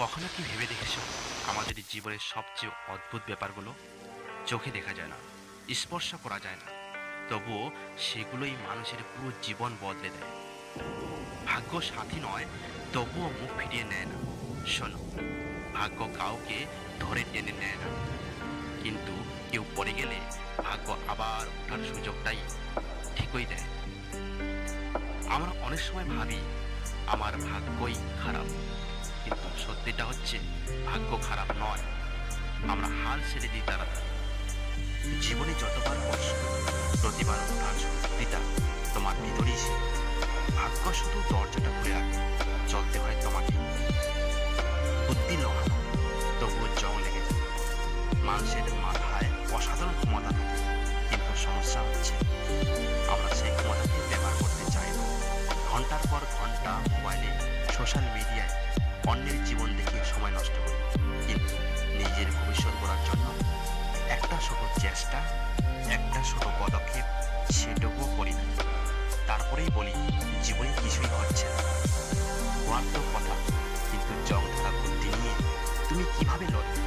কখনো কি ভেবে দেখেছো আমাদের জীবনের সবচেয়ে অদ্ভুত ব্যাপারগুলো চোখে দেখা যায় না, স্পর্শ করা যায় না, তবুও সেগুলোই মানুষের পুরো জীবন বদলে দেয়। ভাগ্য সাথী নয়, তবুও মুখ ফিরিয়ে নেয় না। শোনো, ভাগ্য কাউকে ধরে টেনে নেয় না, কিন্তু কেউ পড়ে গেলে ভাগ্য আবার ওঠার সুযোগটাই ঠিকই দেয়। আমরা অনেক সময় ভাবি আমার ভাগ্যই খারাপ, কিন্তু সত্যিটা হচ্ছে ভাগ্য খারাপ নয়, আমরা হাল ছেড়ে দিই তাড়াতাড়ি। জীবনে যতবার কষ্ট, প্রতিবার ওঠার শক্তিটা তোমার ভিতরেই ছিল। ভাগ্য শুধু দরজাটা খুলে রাখে, চলতে হয় তোমাকে। বুদ্ধি লোহা, তবুও জং লেগে যায়। মানুষের মাথায় অসাধারণ ক্ষমতা থাকে, কিন্তু সমস্যা হচ্ছে আমরা সেই ক্ষমতাকে ব্যবহার করতে চাই না। ঘন্টার পর ঘন্টা মোবাইলে, সোশ্যাল মিডিয়ায় অন্যের জীবন দেখে সময় নষ্ট করি, কিন্তু নিজের ভবিষ্যৎ গড়ার জন্য একটা ছোট চেষ্টা, একটা ছোট পদক্ষেপ সেটুকুও করি না। তারপরেই বলি জীবনে কিছুই হচ্ছে না। হওয়ার তো কথা, কিন্তু জং ধরা বুদ্ধি নিয়ে তুমি কিভাবে লড়বে?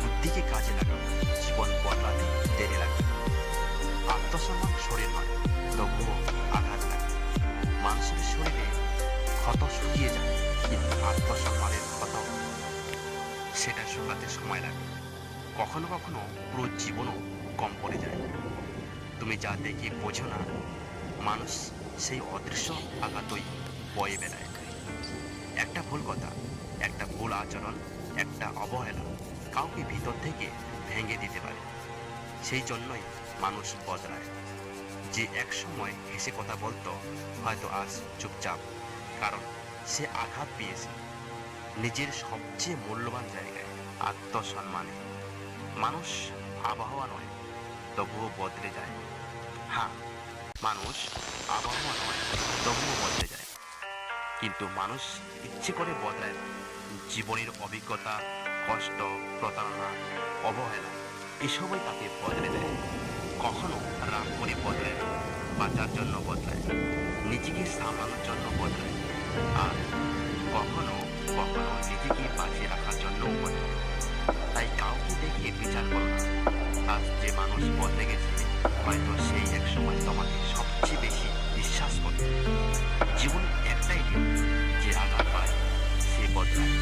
বুদ্ধিকে কাজে লাগাও, জীবন বদলাতে দেরি লাগবে না। আত্মসম্মান শরীর নয়, তবুও আঘাত লাগে। মানুষের শরীরে ক্ষত শুকিয়ে যায়, কিন্তু আত্মসম্মানের ক্ষত সেটা শুকাতে সময় লাগে। কখনো কখনো পুরো জীবনও কম পড়ে যায়। তুমি যা দেখে বোঝো না, মানুষ সেই অদৃশ্য আঘাতই বয়ে বেড়ায়। একটা ভুল কথা, একটা ভুল আচরণ, একটা অবহেলা কাউকে ভিতর থেকে ভেঙে দিতে পারে। সেই জন্যই মানুষ বদলায়। যে এক সময় হেসে কথা বলতো, হয়তো আজ চুপচাপ, কারণ সে আঘাত পেয়েছে নিজের সবচেয়ে মূল্যবান জায়গায়, আত্মসম্মানে। মানুষ আবহাওয়া নয়, তবুও বদলে যায়। হ্যাঁ, মানুষ আবহাওয়া নয়, তবুও বদলে যায়, কিন্তু মানুষ ইচ্ছে করে বদলায় না। জীবনের অভিজ্ঞতা, কষ্ট, প্রতারণা, অবহেলা এসবই তাকে বদলে দেয়। কখনো রাগ করে বদলায় না, বাঁচার জন্য বদলায়, নিজেকে সামলানোর জন্য বদলায়, আর কখনো কখনো নিজেকে বাঁচিয়ে রাখার জন্য বদলায়। তাই কাউকে দেখে বিচার করো না। আজ যে মানুষ বদলে গেছে, হয়তো সেই এক সময় তোমাকে সবচেয়ে বেশি বিশ্বাস করত। জীবন একটাই নিয়ম, যে আঘাত পায় সে বদলায়।